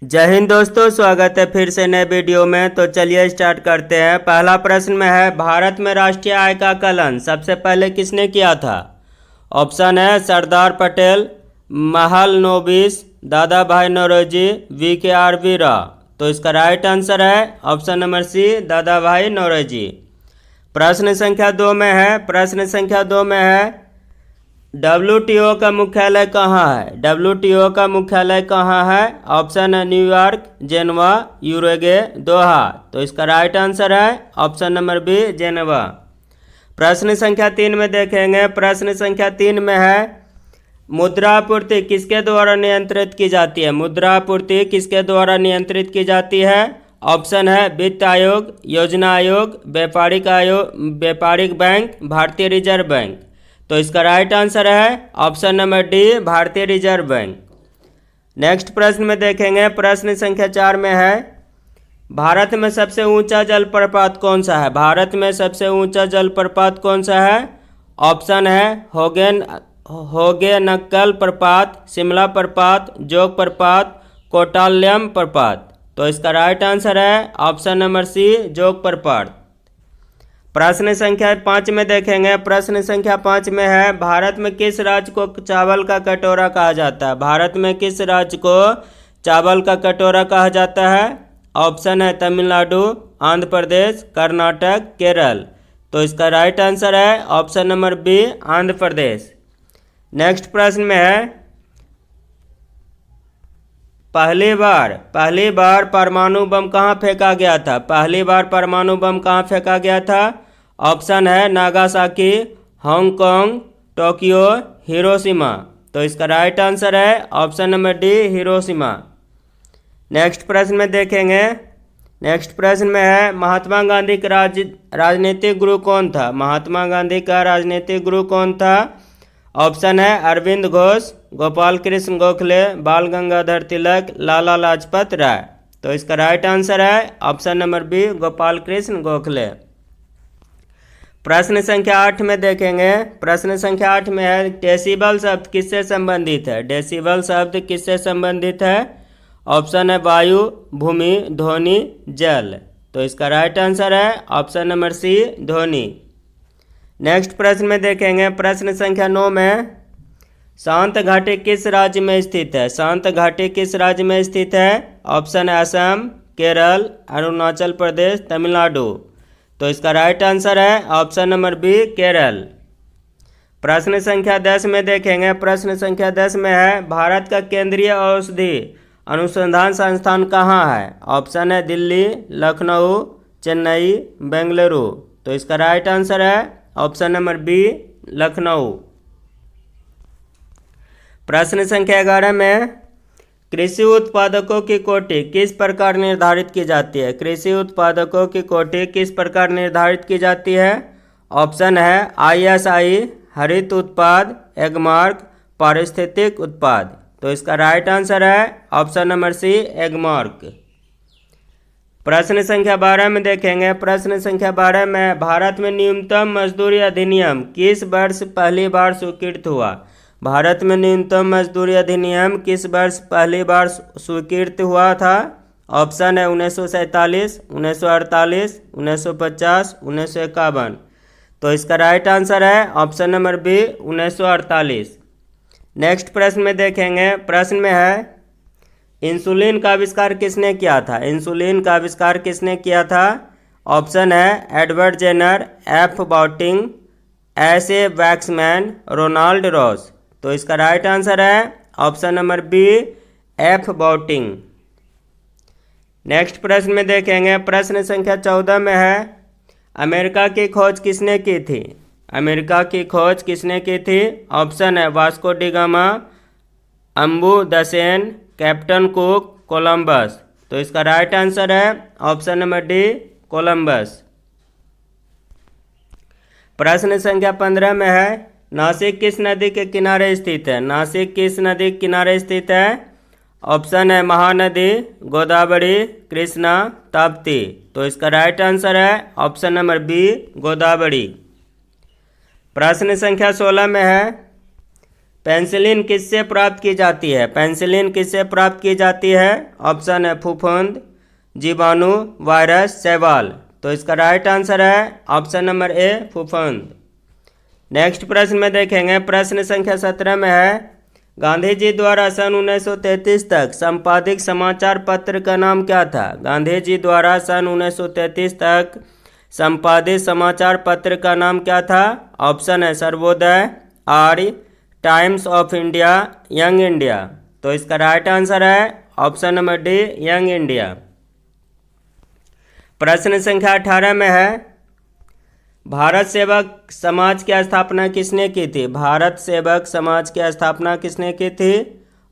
जय हिंद दोस्तों, स्वागत है फिर से नए वीडियो में। तो चलिए स्टार्ट करते हैं। पहला प्रश्न में है, भारत में राष्ट्रीय आय का कलन सबसे पहले किसने किया था? ऑप्शन है सरदार पटेल, महालनोबिस, दादा भाई नौरोजी, VKR राव। तो इसका राइट आंसर है ऑप्शन नंबर सी, दादा भाई नौरोजी। प्रश्न संख्या 2 में है, WTO का मुख्यालय कहाँ है? WTO का मुख्यालय कहाँ है? ऑप्शन है न्यूयॉर्क, जेनेवा, यूरुग्वे, दोहा। तो इसका राइट आंसर है ऑप्शन नंबर बी, जेनेवा। प्रश्न संख्या 3 में देखेंगे। प्रश्न संख्या 3 में है, मुद्रापूर्ति किसके द्वारा नियंत्रित की जाती है? मुद्रापूर्ति किसके द्वारा नियंत्रित की जाती है? ऑप्शन है वित्त आयोग, योजना आयोग, व्यापारिक बैंक, भारतीय रिजर्व बैंक। तो इसका राइट आंसर है ऑप्शन नंबर डी, भारतीय रिजर्व बैंक। नेक्स्ट प्रश्न में देखेंगे। प्रश्न संख्या 4 में है, भारत में सबसे ऊंचा जलप्रपात कौन सा है? भारत में सबसे ऊंचा जलप्रपात कौन सा है? ऑप्शन है होगेनकल प्रपात, शिमला प्रपात, जोग प्रपात, कोटाल्यम प्रपात। तो इसका राइट आंसर है ऑप्शन नंबर सी, जोग प्रपात। प्रश्न संख्या 5 में देखेंगे। प्रश्न संख्या 5 में है, भारत में किस राज्य को चावल का कटोरा कहा जाता है? भारत में किस राज्य को चावल का कटोरा कहा जाता है? ऑप्शन है तमिलनाडु, आंध्र प्रदेश, कर्नाटक, केरल। तो इसका राइट आंसर है option number B, Andhra Pradesh. Next प्रश्न में है, पहली बार परमाणु बम कहाँ फेंका गया था? पहली बार परमाणु बम कहाँ फेंका गया था? ऑप्शन है नागासाकी, हांगकांग, टोक्यो, हिरोशिमा। तो इसका राइट आंसर है option number D, Hiroshima. Next प्रश्न में देखेंगे। नेक्स्ट प्रश्न में है, महात्मा गांधी का राजनीतिक गुरु कौन था? महात्मा गांधी का राजनीतिक गुरु कौन था? ऑप्शन है अरविंद घोष, गोपाल कृष्ण गोखले, बाल गंगाधर तिलक, लाला लाजपत राय। तो इसका राइट आंसर है option number B, Gopal Krishna Gokhale. प्रश्न संख्या 8 में देखेंगे। प्रश्न संख्या 8 में है, डेसिबल शब्द किससे संबंधित है? डेसिबल शब्द किससे संबंधित है? ऑप्शन है वायु, भूमि, ध्वनि, जल। तो इसका राइट आंसर है ऑप्शन नंबर सी, ध्वनि। नेक्स्ट प्रश्न में देखेंगे। प्रश्न संख्या 9 में, शांत घाटी किस राज्य में स्थित है? शांत घाटी किस राज्य में स्थित है? ऑप्शन है असम, केरल, अरुणाचल प्रदेश, तमिलनाडु। तो इसका राइट आंसर है ऑप्शन नंबर बी, केरल। प्रश्न संख्या 10 में देखेंगे। प्रश्न संख्या 10 में है, भारत का केंद्रीय औषधि अनुसंधान संस्थान कहाँ है? ऑप्शन है दिल्ली, लखनऊ, चेन्नई, बेंगलुरु। तो इसका राइट आंसर है ऑप्शन नंबर बी, लखनऊ। प्रश्न संख्या 11 में, कृषि उत्पादकों की कोटि किस प्रकार निर्धारित की जाती है? कृषि उत्पादकों की कोटि किस प्रकार निर्धारित की जाती है? ऑप्शन है ISI, हरित उत्पाद, एगमार्क, पारिस्थितिक उत्पाद। तो इसका राइट आंसर है ऑप्शन नंबर सी, एगमार्क। प्रश्न संख्या 12 में देखेंगे। प्रश्न संख्या 12 में, भारत में न्यूनतम मजदूरी अधिनियम किस वर्ष पहली बार स्वीकृत हुआ? भारत में न्यूनतम मजदूरी अधिनियम किस वर्ष पहली बार स्वीकृत हुआ था? ऑप्शन है 1947, 1948, 1950, 1951। तो इसका राइट आंसर है ऑप्शन नंबर बी, 1948। नेक्स्ट प्रश्न में देखेंगे। प्रश्न में है, इंसुलिन का आविष्कार किसने किया था? इंसुलिन का आविष्कार किसने किया था? ऑप्शन है Edward Jenner, F Banting, S.A. Waksman, Ronald Ross. तो इसका राइट आंसर है option number B, F Banting. Next प्रश्न में देखेंगे। प्रश्न संख्या 14 में है, अमेरिका की खोज किसने की थी? अमेरिका की खोज किसने की थी? ऑप्शन है Vasco da Gama, Amundsen, captain Cook, Columbus. तो इसका राइट आंसर है ऑप्शन नंबर डी, कोलंबस। प्रश्न संख्या 15 में है, नासिक किस नदी के किनारे स्थित है? नासिक किस नदी के किनारे स्थित है? ऑप्शन है महानदी, गोदावरी, कृष्णा, ताप्ती। तो इसका राइट आंसर है ऑप्शन नंबर बी, गोदावरी। प्रश्न संख्या 16 में है, पेंसिलिन किससे प्राप्त की जाती है? पेंसिलिन किससे प्राप्त की जाती है? ऑप्शन है फफूंद, जीवाणु, वायरस, शैवाल। तो इसका राइट आंसर है ऑप्शन नंबर ए फफूंद। नेक्स्ट प्रश्न में देखेंगे, प्रश्न संख्या 17 में है, गांधी जी द्वारा सन 1933 तक संपादित समाचार पत्र का नाम क्या था? गांधी जी द्वारा सन 1933 तक संपादित समाचार पत्र का नाम क्या था? ऑप्शन है Sarvodaya, Arya, Times of India, Young India. तो इसका राइट आंसर है option number D Young India. प्रश्न संख्या 18 में है, भारत सेवक समाज की स्थापना किसने की थी? भारत सेवक समाज की स्थापना किसने की थी?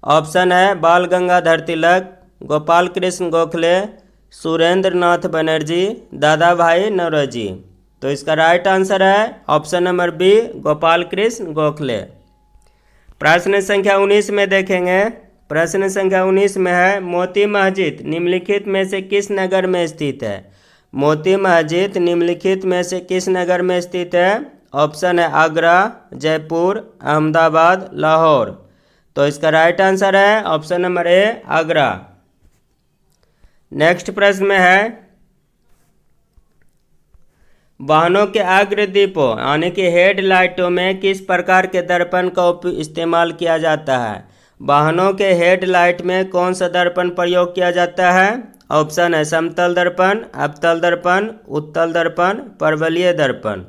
ऑप्शन है बाल गंगाधर तिलक, गोपाल कृष्ण गोखले, सुरेंद्र नाथ बनर्जी, दादा भाई नौरोजी। तो इसका राइट आंसर है option number B Gopal Krishna Gokhale. प्रश्न संख्या 19 में देखेंगे, प्रश्न संख्या 19 में है, मोती मस्जिद निम्नलिखित में से किस नगर में स्थित है? मोती मस्जिद निम्नलिखित में से किस नगर में स्थित है? ऑप्शन है आगरा, जयपुर, अहमदाबाद, लाहौर। तो इसका राइट आंसर है option number A Agra. Next प्रश्न में है, वाहनों के अग्र दीपों यानी कि हेडलाइटों में किस प्रकार के दर्पण का इस्तेमाल किया जाता है? वाहनों के हेडलाइट में कौन सा दर्पण प्रयोग किया जाता है? ऑप्शन है समतल दर्पण, अवतल दर्पण, उत्तल दर्पण, परवलयीय दर्पण।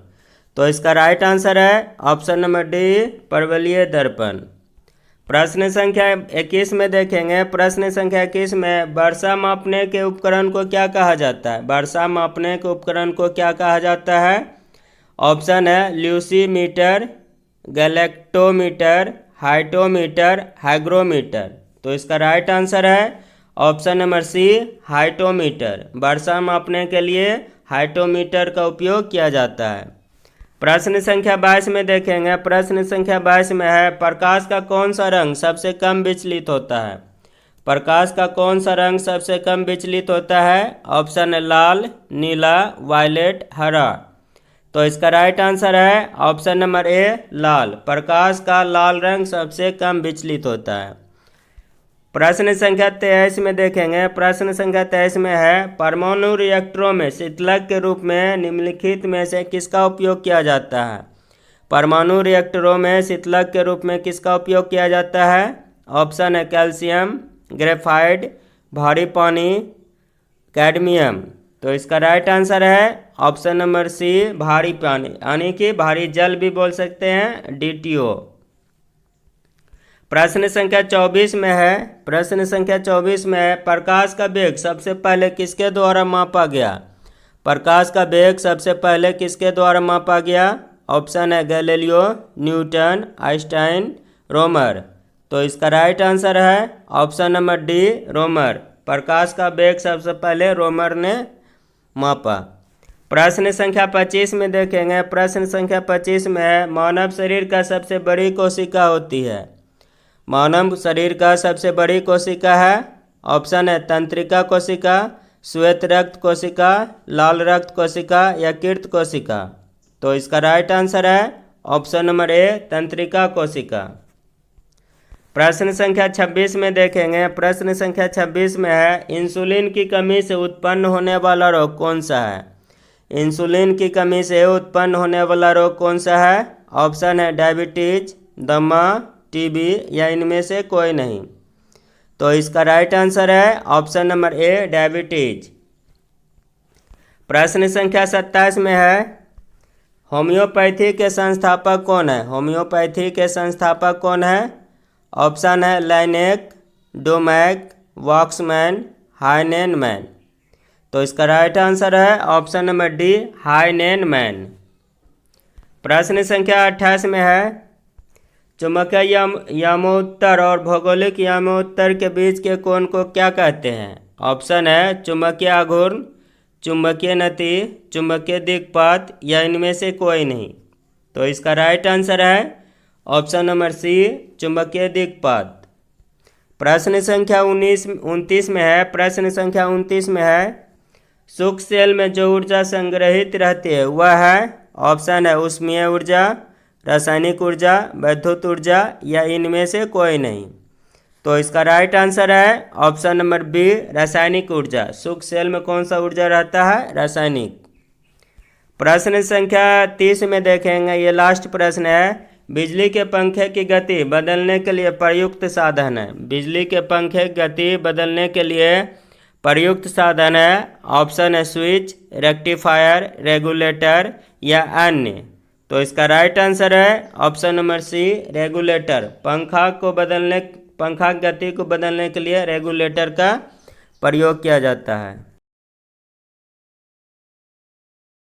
तो इसका राइट आंसर है ऑप्शन नंबर डी परवलयीय दर्पण। प्रश्न संख्या 21 में देखेंगे, प्रश्न संख्या 21 में, वर्षा मापने के उपकरण को क्या कहा जाता है? वर्षा मापने के उपकरण को क्या कहा जाता है? ऑप्शन है ल्यूसीमीटर, गैलेक्टोमीटर, हाइटोमीटर, हाइग्रोमीटर। तो इसका राइट आंसर है ऑप्शन नंबर सी हाइटोमीटर। वर्षा मापने के लिए हाइटोमीटर का उपयोग किया जाता है। प्रश्न संख्या 22 में देखेंगे, प्रश्न संख्या 22 में है, प्रकाश का कौन सा रंग सबसे कम विचलित होता है? प्रकाश का कौन सा रंग सबसे कम विचलित होता है? ऑप्शन है लाल, नीला, वायलेट, हरा। तो इसका राइट आंसर है ऑप्शन नंबर ए लाल। प्रकाश का लाल रंग सबसे कम विचलित होता है। प्रश्न संख्या 23 में देखेंगे, प्रश्न संख्या 23 में है, परमाणु रिएक्टरों में शीतलक के रूप में निम्नलिखित में से किसका उपयोग किया जाता है? परमाणु रिएक्टरों में शीतलक के रूप में किसका उपयोग किया जाता है? ऑप्शन है कैल्शियम, ग्रेफाइट, भारी पानी, कैडमियम। तो इसका राइट आंसर है ऑप्शन नंबर सी भारी पानी यानी कि भारी जल भी बोल सकते हैं, DTO। प्रश्न संख्या 24 में है, प्रश्न संख्या 24 में है, प्रकाश का वेग सबसे पहले किसके द्वारा मापा गया? प्रकाश का वेग सबसे पहले किसके द्वारा मापा गया? ऑप्शन है गैलीलियो, न्यूटन, आइंस्टाइन, रोमर। तो इसका राइट आंसर है ऑप्शन नंबर डी रोमर। प्रकाश का वेग सबसे पहले रोमर ने मापा। प्रश्न संख्या 25 में देखेंगे, प्रश्न संख्या 25 में है, मानव शरीर का सबसे बड़ी कोशिका होती है? मानव शरीर का सबसे बड़ी कोशिका है, ऑप्शन है तंत्रिका कोशिका, श्वेत रक्त कोशिका, लाल रक्त कोशिका या कीट कोशिका। तो इसका राइट आंसर है ऑप्शन नंबर ए तंत्रिका कोशिका। प्रश्न संख्या 26 में देखेंगे, प्रश्न संख्या 26 में है, इंसुलिन की कमी से उत्पन्न होने वाला रोग कौन सा है? इंसुलिन की कमी से उत्पन्न होने वाला रोग कौन सा है? ऑप्शन है डायबिटीज, दमा, TB या इनमें से कोई नहीं। तो इसका राइट आंसर है ऑप्शन नंबर ए डायबिटीज। प्रश्न संख्या 27 में है, होम्योपैथी के संस्थापक कौन है? होम्योपैथी के संस्थापक कौन है? ऑप्शन है लाइनेक, डोमैक, वॉक्समैन, हाइनेनमैन। तो इसका राइट आंसर है ऑप्शन नंबर डी हाइनेनमैन। प्रश्न संख्या 28 में है, चुंबकीय यामोत्तर और भौगोलिक यामोत्तर के बीच के कोण को क्या कहते हैं? ऑप्शन है चुंबकीय आघूर्ण, चुंबकीय नति, चुंबकीय दिक्पात या इनमें से कोई नहीं। तो इसका राइट आंसर है ऑप्शन नंबर सी चुंबकीय दिक्पात। प्रश्न संख्या 29 में है, प्रश्न संख्या 29 में है, शुष्क सेल में जो ऊर्जा संग्रहित रहती है वह है, ऑप्शन है ऊष्मीय ऊर्जा, रासायनिक ऊर्जा, विद्युत ऊर्जा या इनमें से कोई नहीं। तो इसका राइट आंसर है ऑप्शन नंबर बी, रासायनिक ऊर्जा। शुष्क सेल में कौन सा ऊर्जा रहता है? रासायनिक। प्रश्न संख्या 30 में देखेंगे, ये लास्ट प्रश्न है। बिजली के पंखे की गति बदलने के लिए प्रयुक्त साधन है। बिजली के पंखे की गति बदलने के लिए प्रयुक्त साधन है। ऑप्शन है स्विच, रेक्टिफायर, रेगुलेटर या अन्य। तो इसका राइट आंसर है ऑप्शन नंबर सी, रेगुलेटर। पंखा की गति को बदलने के लिए रेगुलेटर का प्रयोग किया जाता है।